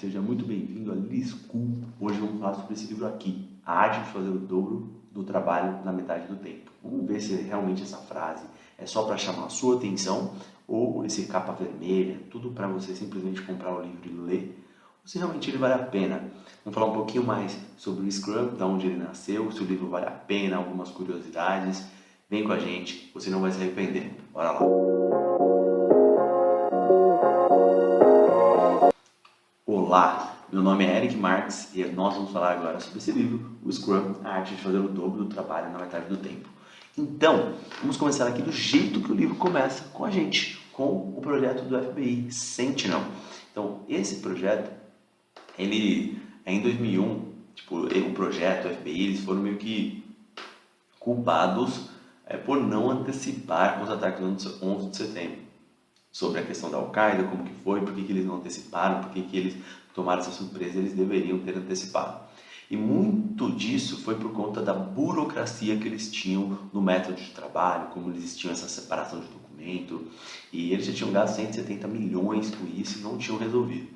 seja muito bem-vindo a Lee School. Hoje vamos falar sobre esse livro aqui, A Arte de Fazer o Dobro do Trabalho na Metade do Tempo. Vamos ver se realmente essa frase é só para chamar a sua atenção ou esse capa vermelha, tudo para você simplesmente comprar o livro e ler, ou se realmente ele vale a pena. Vamos falar um pouquinho mais sobre o Scrum, de onde ele nasceu, se o livro vale a pena, algumas curiosidades. Vem com a gente, você não vai se arrepender. Bora lá! Olá, meu nome é Eric Marques e nós vamos falar agora sobre esse livro, o Scrum, A Arte de Fazer o Dobro do Trabalho na Metade do Tempo. Então, vamos começar aqui do jeito que o livro começa com a gente, com o projeto do FBI, Sentinel. Então, esse projeto, ele é em 2001, o projeto, o FBI, eles foram meio que culpados por não antecipar os ataques do 11 de setembro. Sobre a questão da Al-Qaeda, como que foi, por que eles não anteciparam, por que eles tomaram essa surpresa, eles deveriam ter antecipado. E muito disso foi por conta da burocracia que eles tinham no método de trabalho, como eles tinham essa separação de documento, e eles já tinham gasto 170 milhões com isso e não tinham resolvido.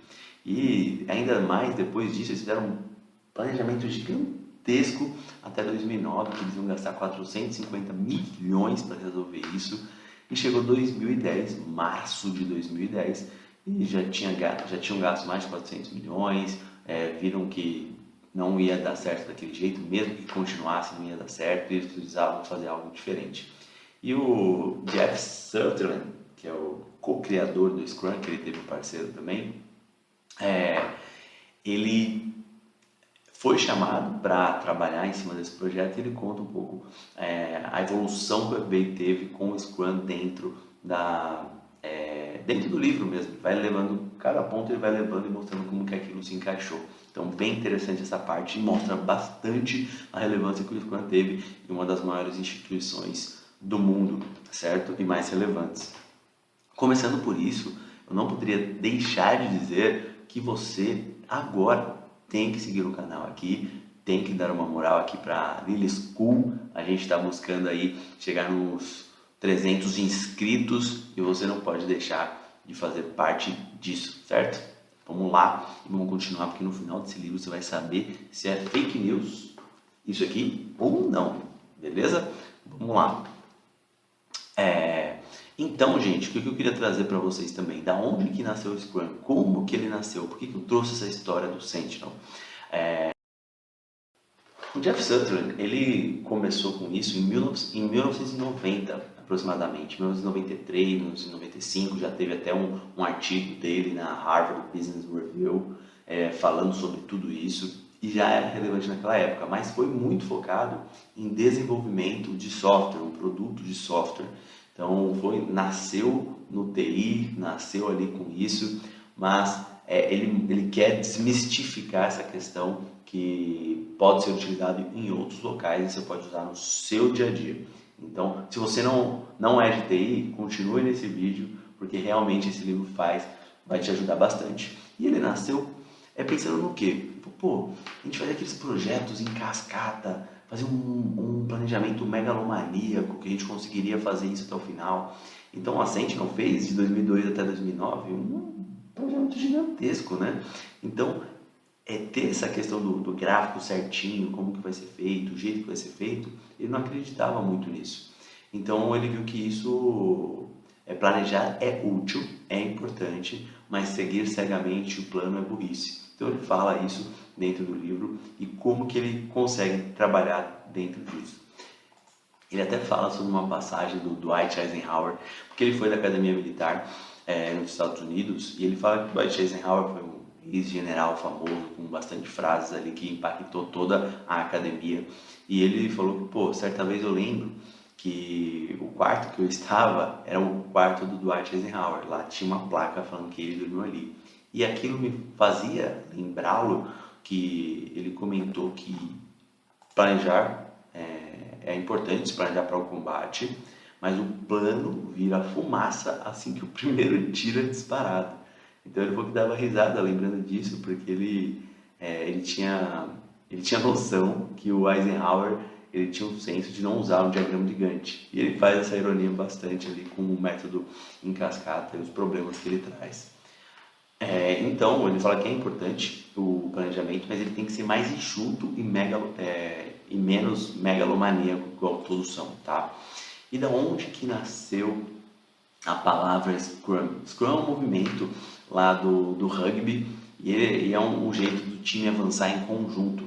E ainda mais, depois disso, eles fizeram um planejamento gigantesco até 2009, que eles iam gastar 450 milhões para resolver isso. E chegou 2010, março de 2010, e já tinham gasto mais de 400 milhões, viram que não ia dar certo daquele jeito, mesmo que continuasse não ia dar certo, e eles precisavam fazer algo diferente. E o Jeff Sutherland, que é o co-criador do Scrum, que ele teve um parceiro também, ele foi chamado para trabalhar em cima desse projeto e ele conta um pouco a evolução que o FBI teve com o Scrum dentro do livro mesmo. Vai levando, cada ponto ele vai levando e mostrando como que aquilo se encaixou. Então, bem interessante essa parte e mostra bastante a relevância que o Scrum teve em uma das maiores instituições do mundo, certo? E mais relevantes. Começando por isso, eu não poderia deixar de dizer que você agora tem que seguir o canal aqui, tem que dar uma moral aqui para Lee School. A gente está buscando aí chegar nos 300 inscritos e você não pode deixar de fazer parte disso, certo? Vamos lá e vamos continuar, porque no final desse livro você vai saber se é fake news isso aqui ou não, beleza? Vamos lá. Então, gente, o que eu queria trazer para vocês também, da onde que nasceu o Scrum, como que ele nasceu, por que eu trouxe essa história do Sentinel. O Jeff Sutherland, ele começou com isso em 1990, aproximadamente, 1993, 1995, já teve até um artigo dele na Harvard Business Review falando sobre tudo isso, e já era relevante naquela época, mas foi muito focado em desenvolvimento de software, um produto de software. Então, nasceu no TI, nasceu ali com isso, mas ele quer desmistificar essa questão que pode ser utilizado em outros locais e você pode usar no seu dia a dia. Então, se você não é de TI, continue nesse vídeo, porque realmente esse livro vai te ajudar bastante. E ele nasceu pensando no quê? Pô, a gente faz aqueles projetos em cascata, fazer um planejamento megalomaníaco, que a gente conseguiria fazer isso até o final. Então a Sentinel fez de 2002 até 2009 um planejamento gigantesco, né? Então, ter essa questão do gráfico certinho, como que vai ser feito, o jeito que vai ser feito, ele não acreditava muito nisso. Então ele viu que isso, planejar é útil, é importante, mas seguir cegamente o plano é burrice. Então ele fala isso dentro do livro e como que ele consegue trabalhar dentro disso. Ele até fala sobre uma passagem do Dwight Eisenhower, porque ele foi da Academia Militar nos Estados Unidos, e ele fala que o Dwight Eisenhower foi um ex-general famoso, com bastante frases ali que impactou toda a academia. E ele falou que, pô, certa vez eu lembro que o quarto que eu estava era o quarto do Dwight Eisenhower. Lá tinha uma placa falando que ele dormiu ali. E aquilo me fazia lembrá-lo que ele comentou que planejar é importante, se planejar para o combate, mas o plano vira fumaça assim que o primeiro tiro é disparado. Então ele falou que dava risada lembrando disso, porque ele tinha noção que o Eisenhower ele tinha um senso de não usar um diagrama de Gantt. E ele faz essa ironia bastante ali com o método em cascata e os problemas que ele traz. Então, ele fala que é importante o planejamento, mas ele tem que ser mais enxuto e menos megalomaníaco, igual todos são, tá? E da onde que nasceu a palavra Scrum? Scrum é um movimento lá do rugby e é um jeito do time avançar em conjunto.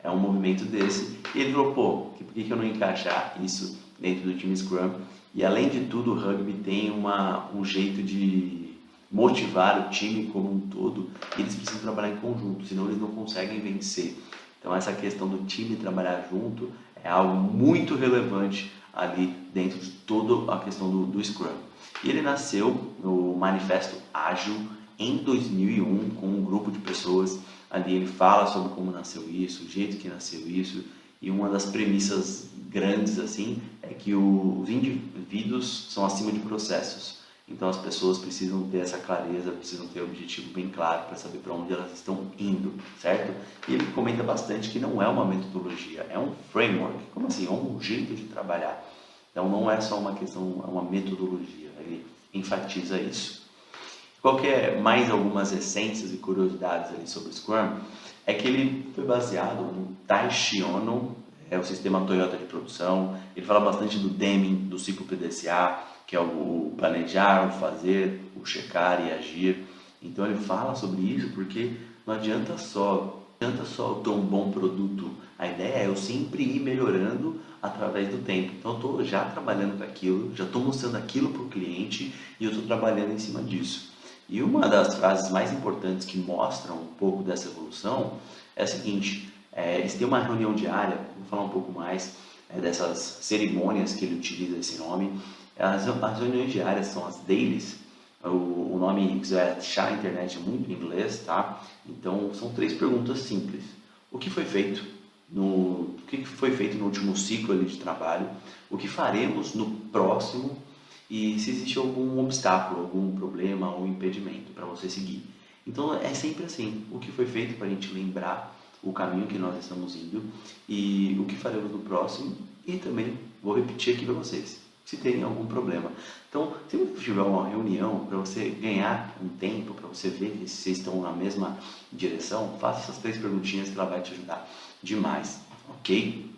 É um movimento desse. E ele falou, pô, por que eu não encaixar isso dentro do time Scrum? E além de tudo, o rugby tem um jeito de motivar o time como um todo, e eles precisam trabalhar em conjunto, senão eles não conseguem vencer. Então essa questão do time trabalhar junto é algo muito relevante ali dentro de toda a questão do Scrum. E ele nasceu no Manifesto Ágil em 2001 com um grupo de pessoas. Ali ele fala sobre como nasceu isso, o jeito que nasceu isso, e uma das premissas grandes assim é que os indivíduos são acima de processos. Então as pessoas precisam ter essa clareza, precisam ter o objetivo bem claro para saber para onde elas estão indo, certo? E ele comenta bastante que não é uma metodologia, é um framework. Como assim? É um jeito de trabalhar. Então não é só uma questão, é uma metodologia. Ele enfatiza isso. Qualquer mais algumas essências e curiosidades ali sobre o Scrum é que ele foi baseado no Taishi Ono, é o sistema Toyota de produção. Ele fala bastante do Deming, do ciclo PDCA, que é o planejar, o fazer, o checar e agir. Então ele fala sobre isso porque não adianta só ter um bom produto. A ideia é eu sempre ir melhorando através do tempo. Então eu estou já trabalhando com aquilo, já estou mostrando aquilo para o cliente e eu estou trabalhando em cima disso. E uma das frases mais importantes que mostram um pouco dessa evolução é a seguinte: eles têm uma reunião diária, vou falar um pouco mais dessas cerimônias que ele utiliza esse nome. As reuniões diárias são as dailies. O nome, se quiser achar na internet, é muito em inglês, tá? Então são 3 perguntas simples. O que foi feito no último ciclo ali de trabalho? O que faremos no próximo? E se existe algum obstáculo, algum problema ou impedimento para você seguir. Então é sempre assim, o que foi feito para a gente lembrar o caminho que nós estamos indo e o que faremos no próximo, e também vou repetir aqui para vocês, se tem algum problema. Então, se você tiver uma reunião para você ganhar um tempo, para você ver se vocês estão na mesma direção, faça essas 3 perguntinhas que ela vai te ajudar demais, ok?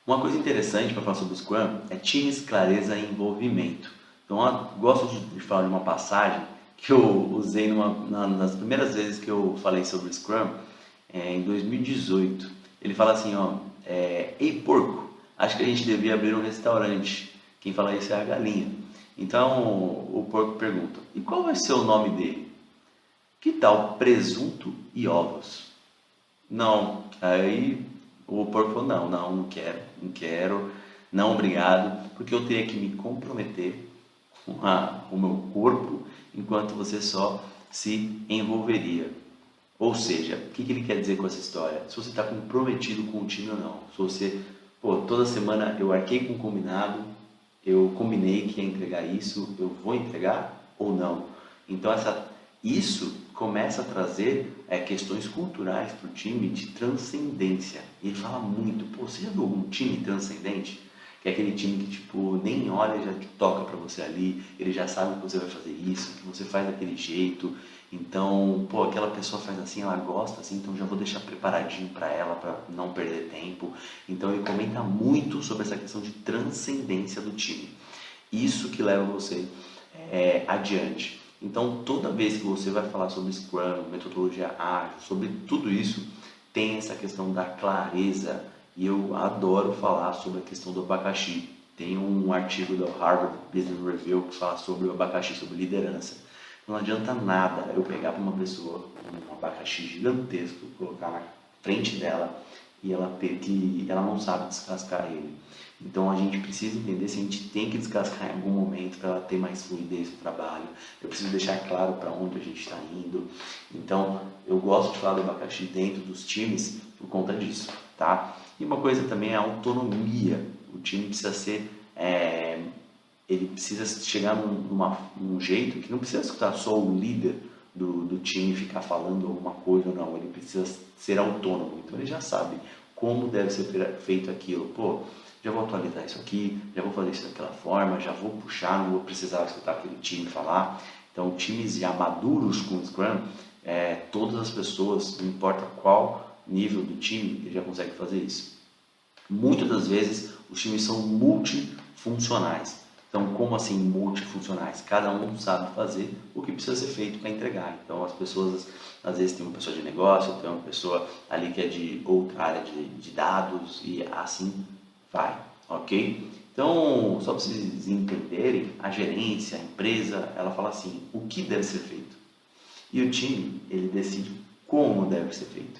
Uma coisa interessante para falar sobre o Scrum é times, clareza e envolvimento. Então, eu gosto de falar de uma passagem que eu usei nas primeiras vezes que eu falei sobre o Scrum, em 2018. Ele fala assim, ó, ei porco, acho que a gente devia abrir um restaurante. Quem fala isso é a galinha. Então, o porco pergunta, e qual vai ser o nome dele? Que tal presunto e ovos? Não, aí o porco falou, não quero, não obrigado, porque eu teria que me comprometer com o meu corpo, enquanto você só se envolveria. Ou seja, o que ele quer dizer com essa história? Se você está comprometido com o time ou não. Se você, toda semana eu arquei com um combinado, eu combinei que ia entregar isso, eu vou entregar ou não? Então isso começa a trazer questões culturais para o time de transcendência. E ele fala muito, você já viu algum time transcendente? Que é aquele time que tipo, nem olha e já toca para você ali, ele já sabe que você vai fazer isso, que você faz daquele jeito. Então, aquela pessoa faz assim, ela gosta assim, então já vou deixar preparadinho para ela, para não perder tempo. Então ele comenta muito sobre essa questão de transcendência do time. Isso que leva você adiante. Então, toda vez que você vai falar sobre Scrum, metodologia ágil, sobre tudo isso, tem essa questão da clareza. E eu adoro falar sobre a questão do abacaxi. Tem um artigo do Harvard Business Review que fala sobre o abacaxi, sobre liderança. Não adianta nada eu pegar para uma pessoa um abacaxi gigantesco, colocar na frente dela e ela não sabe descascar ele. Então a gente precisa entender se a gente tem que descascar em algum momento para ela ter mais fluidez no trabalho. Eu preciso deixar claro para onde a gente está indo. Então eu gosto de falar do abacaxi dentro dos times por conta disso, tá? E uma coisa também é a autonomia. O time precisa ser ele precisa chegar num jeito que não precisa escutar só o líder do time ficar falando alguma coisa ou não, ele precisa ser autônomo, então ele já sabe como deve ser feito aquilo. Já vou atualizar isso aqui, já vou fazer isso daquela forma, já vou puxar, não vou precisar escutar aquele time falar. Então, times já maduros com o Scrum, todas as pessoas, não importa qual nível do time, ele já consegue fazer isso. Muitas das vezes, os times são multifuncionais. Então, como assim multifuncionais? Cada um sabe fazer o que precisa ser feito para entregar. Então, as pessoas, às vezes, tem uma pessoa de negócio, tem uma pessoa ali que é de outra área de dados e assim vai, ok? Então, só para vocês entenderem, a gerência, a empresa, ela fala assim, o que deve ser feito? E o time, ele decide como deve ser feito.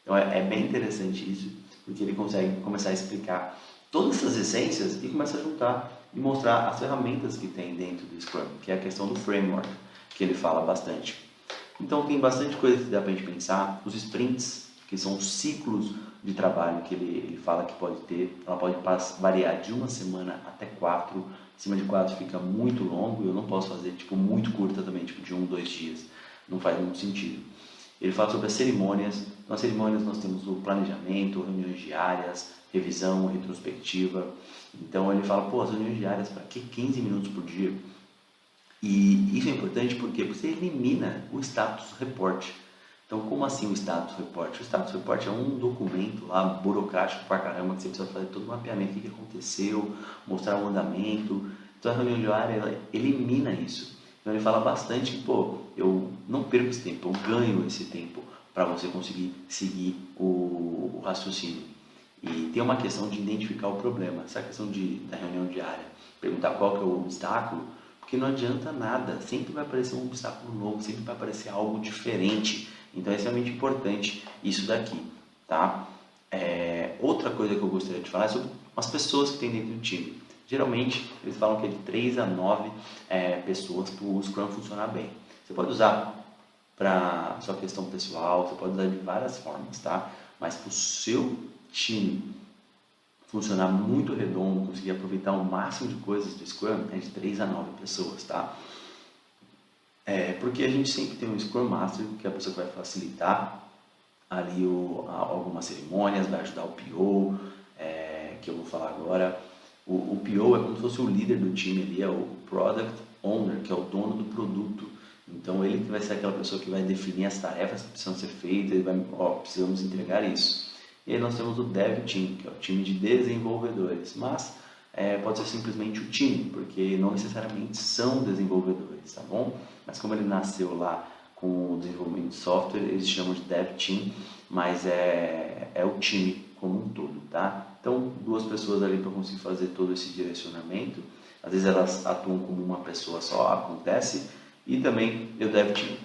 Então, é bem interessante isso, porque ele consegue começar a explicar todas essas essências e começa a juntar e mostrar as ferramentas que tem dentro do Scrum, que é a questão do framework, que ele fala bastante. Então tem bastante coisa que dá para a gente pensar. Os sprints, que são os ciclos de trabalho que ele fala que pode ter, ela pode variar de uma semana até 4. Acima de 4 fica muito longo, eu não posso fazer tipo muito curta também, tipo de 1, 2 dias. Não faz muito sentido. Ele fala sobre as cerimônias. Nas cerimônias nós temos o planejamento, reuniões diárias, revisão, retrospectiva. Então ele fala, pô, as reuniões diárias, para que 15 minutos por dia? E isso é importante por quê? Porque você elimina o status report. Então, como assim o status report? O status report é um documento lá burocrático pra caramba que você precisa fazer todo o mapeamento, o que aconteceu, mostrar o andamento. Então, a reunião diária, ela elimina isso. Então, ele fala bastante que, pô, eu não perco esse tempo, eu ganho esse tempo para você conseguir seguir o raciocínio. E tem uma questão de identificar o problema. Essa questão da reunião diária, perguntar qual que é o obstáculo, porque não adianta nada, sempre vai aparecer um obstáculo novo, sempre vai aparecer algo diferente. Então é extremamente importante isso daqui, tá? Outra coisa que eu gostaria de falar é sobre as pessoas que tem dentro do time. Geralmente, eles falam que é de 3 a 9 pessoas para o Scrum funcionar bem. Você pode usar para sua questão pessoal, você pode usar de várias formas, tá? Mas para o seu time funcionar muito redondo, conseguir aproveitar o máximo de coisas do Scrum, é de 3 a 9 pessoas, tá? Porque a gente sempre tem um Scrum Master, que é a pessoa que vai facilitar ali algumas cerimônias, vai ajudar o PO, que eu vou falar agora. O PO é como se fosse o líder do time ali, é o Product Owner, que é o dono do produto. Então ele que vai ser aquela pessoa que vai definir as tarefas que precisam ser feitas, ele vai, precisamos entregar isso. E aí nós temos o Dev Team, que é o time de desenvolvedores, mas pode ser simplesmente o time, porque não necessariamente são desenvolvedores, tá bom? Mas como ele nasceu lá com o desenvolvimento de software, eles chamam de Dev Team, mas é o time como um todo, tá? Então, 2 pessoas ali para conseguir fazer todo esse direcionamento, às vezes elas atuam como uma pessoa só, acontece, e também o Dev Team,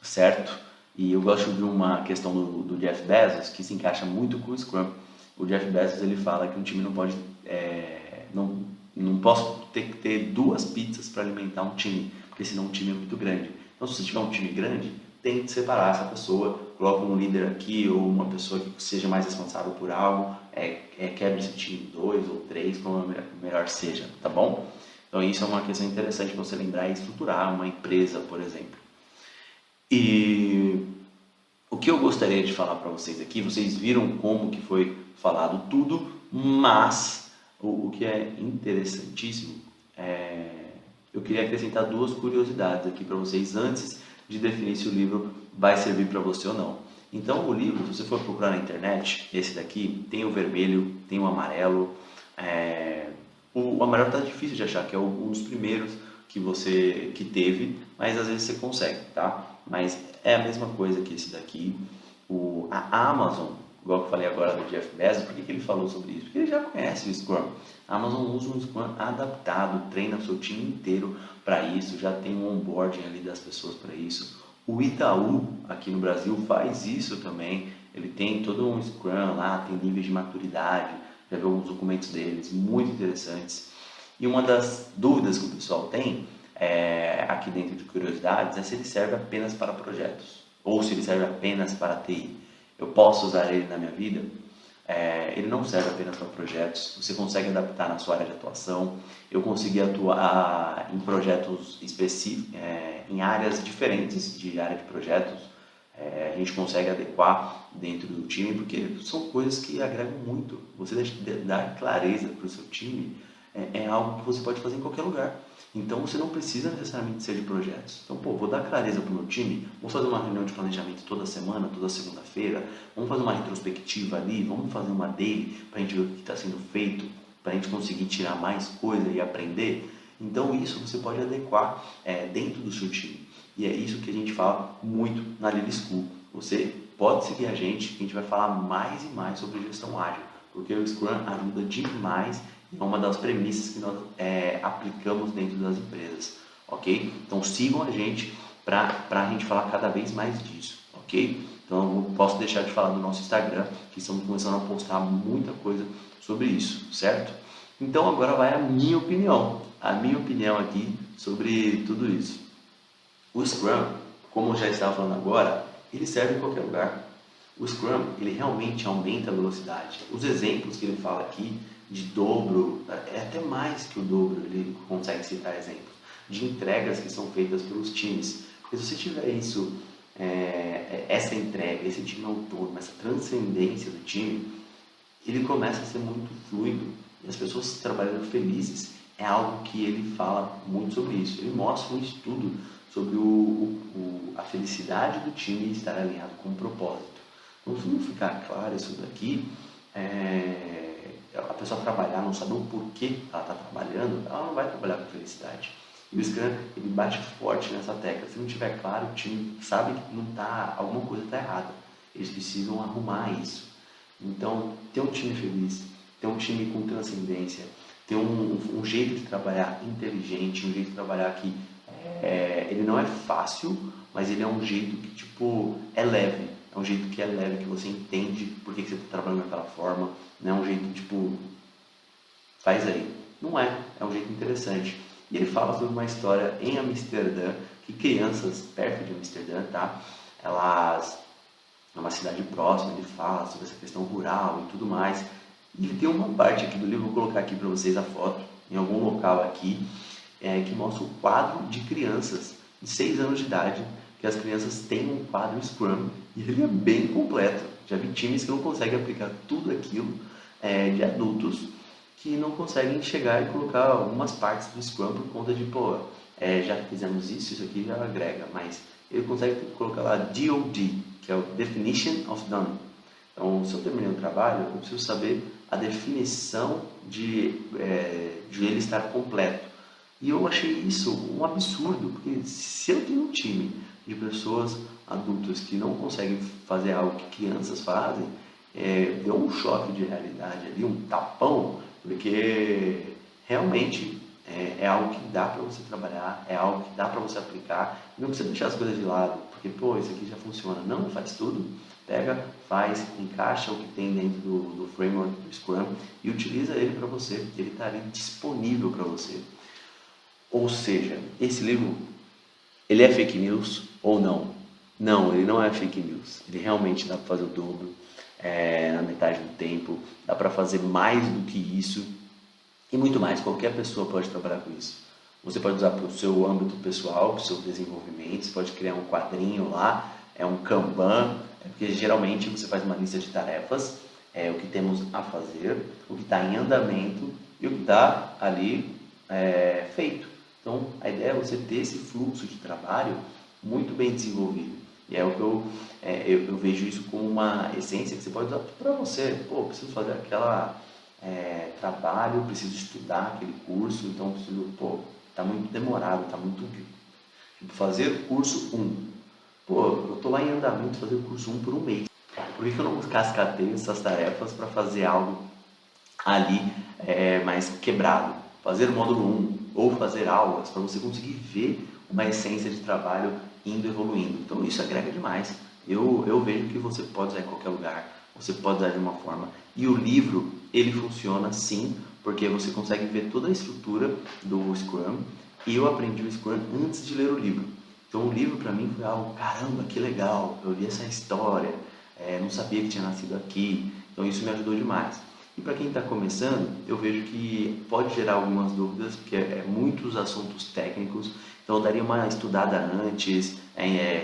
certo? E eu gosto de uma questão do Jeff Bezos, que se encaixa muito com o Scrum. O Jeff Bezos, ele fala que um time não pode, não posso ter que ter 2 pizzas para alimentar um time, porque senão um time é muito grande. Então, se você tiver um time grande, tem que separar essa pessoa, coloca um líder aqui ou uma pessoa que seja mais responsável por algo, quebra esse time em 2 ou 3, como melhor seja, tá bom? Então, isso é uma questão interessante para você lembrar e estruturar uma empresa, por exemplo. E o que eu gostaria de falar para vocês aqui, vocês viram como que foi falado tudo, mas o que é interessantíssimo eu queria acrescentar 2 curiosidades aqui para vocês antes de definir se o livro vai servir para você ou não. Então o livro, se você for procurar na internet, esse daqui tem o vermelho, tem o amarelo. O amarelo está difícil de achar, que é um dos primeiros que teve, mas às vezes você consegue, tá? Mas é a mesma coisa que esse daqui. A Amazon, igual que eu falei agora do Jeff Bezos, por que ele falou sobre isso? Porque ele já conhece o Scrum. A Amazon usa um Scrum adaptado, treina o seu time inteiro para isso, já tem um onboarding ali das pessoas para isso. O Itaú, aqui no Brasil, faz isso também. Ele tem todo um Scrum lá, tem níveis de maturidade, já vi alguns documentos deles, muito interessantes. E uma das dúvidas que o pessoal tem, aqui dentro de curiosidades, é se ele serve apenas para projetos, ou se ele serve apenas para TI. Eu posso usar ele na minha vida? Ele não serve apenas para projetos, você consegue adaptar na sua área de atuação. Eu consegui atuar em projetos específicos, em áreas diferentes de área de projetos. A gente consegue adequar dentro do time, porque são coisas que agregam muito. Você dar clareza para o seu time é algo que você pode fazer em qualquer lugar. Então você não precisa necessariamente ser de projetos. Então, pô, vou dar clareza para o meu time, vamos fazer uma reunião de planejamento toda semana, toda segunda-feira, vamos fazer uma retrospectiva ali, vamos fazer uma daily para a gente ver o que está sendo feito, para a gente conseguir tirar mais coisa e aprender. Então isso você pode adequar dentro do seu time. E é isso que a gente fala muito na Lily School. Você pode seguir a gente, que a gente vai falar mais e mais sobre gestão ágil, porque o Scrum ajuda demais e é uma das premissas que nós aplicamos dentro das empresas, ok? Então sigam a gente para a gente falar cada vez mais disso, ok? Então eu não posso deixar de falar do nosso Instagram, que estamos começando a postar muita coisa sobre isso, certo? Então agora vai a minha opinião aqui sobre tudo isso. O Scrum, como eu já estava falando agora, ele serve em qualquer lugar. O Scrum, ele realmente aumenta a velocidade. Os exemplos que ele fala aqui, de dobro, é até mais que o dobro, ele consegue citar exemplos, de entregas que são feitas pelos times. Porque se você tiver isso, essa entrega, esse time autônomo, essa transcendência do time, ele começa a ser muito fluido e as pessoas trabalhando felizes. É algo que ele fala muito sobre isso. Ele mostra um estudo sobre a felicidade do time estar alinhado com o propósito. Então, se não ficar claro isso daqui, a pessoa trabalhar, não saber o porquê ela está trabalhando, ela não vai trabalhar com felicidade. E o Scrum, ele bate forte nessa tecla. Se não tiver claro, o time sabe que alguma coisa está errada. Eles precisam arrumar isso. Então, ter um time feliz, ter um time com transcendência, ter um jeito de trabalhar inteligente, um jeito de trabalhar que ele não é fácil, mas ele é um jeito que tipo é leve. É um jeito que é leve, que você entende por que você está trabalhando daquela forma. Não é um jeito tipo, faz aí. Não é, é um jeito interessante. E ele fala sobre uma história em Amsterdã, que crianças perto de Amsterdã, tá? Elas, é uma cidade próxima, ele fala sobre essa questão rural e tudo mais. E tem uma parte aqui do livro, vou colocar aqui para vocês a foto, em algum local aqui, que mostra o quadro de crianças de 6 anos de idade, que as crianças têm um quadro Scrum, e ele é bem completo. Já vi times que não conseguem aplicar tudo aquilo de adultos, que não conseguem chegar e colocar algumas partes do Scrum por conta de, já fizemos isso aqui já agrega, mas ele consegue colocar lá DOD, que é o Definition of Done. Então, se eu terminei o trabalho, eu preciso saber a definição de ele estar completo. E eu achei isso um absurdo, porque se eu tenho um time de pessoas adultas que não conseguem fazer algo que crianças fazem, deu um choque de realidade ali, um tapão, porque realmente é algo que dá para você trabalhar, é algo que dá para você aplicar, e não precisa deixar as coisas de lado, porque isso aqui já funciona. Não, faz tudo, pega, faz, encaixa o que tem dentro do framework do Scrum e utiliza ele para você, ele está ali disponível para você. Ou seja, esse livro, ele é fake news ou não? Não, ele não é fake news. Ele realmente dá para fazer o dobro na metade do tempo, dá para fazer mais do que isso e muito mais. Qualquer pessoa pode trabalhar com isso. Você pode usar para o seu âmbito pessoal, para o seu desenvolvimento, você pode criar um quadrinho lá, um Kanban, porque geralmente você faz uma lista de tarefas, o que temos a fazer, o que está em andamento e o que está ali feito. Então, a ideia é você ter esse fluxo de trabalho muito bem desenvolvido. E é o que eu vejo isso como uma essência que você pode usar para você. Preciso fazer aquela trabalho, preciso estudar aquele curso, então preciso, está muito demorado, está muito... Tipo, fazer curso 1. Eu estou lá em andamento fazer o curso 1 por um mês. Por que eu não cascateio essas tarefas para fazer algo ali mais quebrado? Fazer o módulo 1 ou fazer aulas para você conseguir ver uma essência de trabalho indo evoluindo. Então isso agrega demais. Eu vejo que você pode usar em qualquer lugar, você pode usar de uma forma. E o livro, ele funciona sim, porque você consegue ver toda a estrutura do Scrum. E eu aprendi o Scrum antes de ler o livro. Então o livro para mim foi algo, caramba, que legal, eu li essa história, não sabia que tinha nascido aqui. Então isso me ajudou demais. E para quem está começando, eu vejo que pode gerar algumas dúvidas, porque muitos assuntos técnicos, então eu daria uma estudada antes,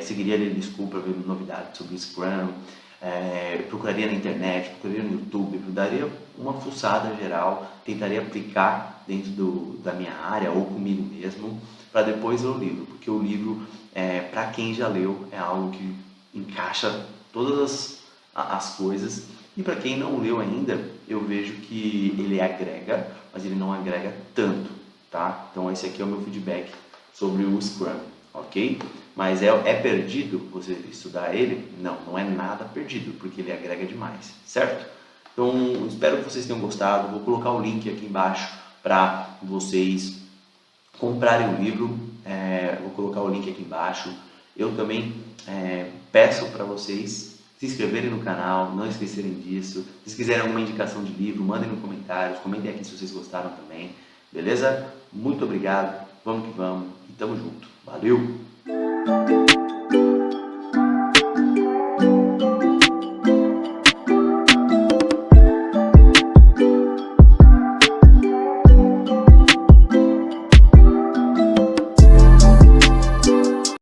seguiria a Lily School para ver novidades sobre Scrum, procuraria na internet, procuraria no YouTube, daria uma fuçada geral, tentaria aplicar dentro da minha área ou comigo mesmo, para depois ler o livro, porque o livro, para quem já leu, é algo que encaixa todas as coisas, e para quem não leu ainda, eu vejo que ele agrega, mas ele não agrega tanto, tá? Então esse aqui é o meu feedback sobre o Scrum, ok? Mas é perdido você estudar ele? Não, não é nada perdido, porque ele agrega demais, certo? Então, espero que vocês tenham gostado. Vou colocar o link aqui embaixo para vocês comprarem o livro. Vou colocar o link aqui embaixo. Eu também peço para vocês se inscreverem no canal, não esquecerem disso. Se vocês quiserem alguma indicação de livro, mandem nos comentários, comentem aqui se vocês gostaram também, beleza? Muito obrigado, vamos que vamos e tamo junto. Valeu!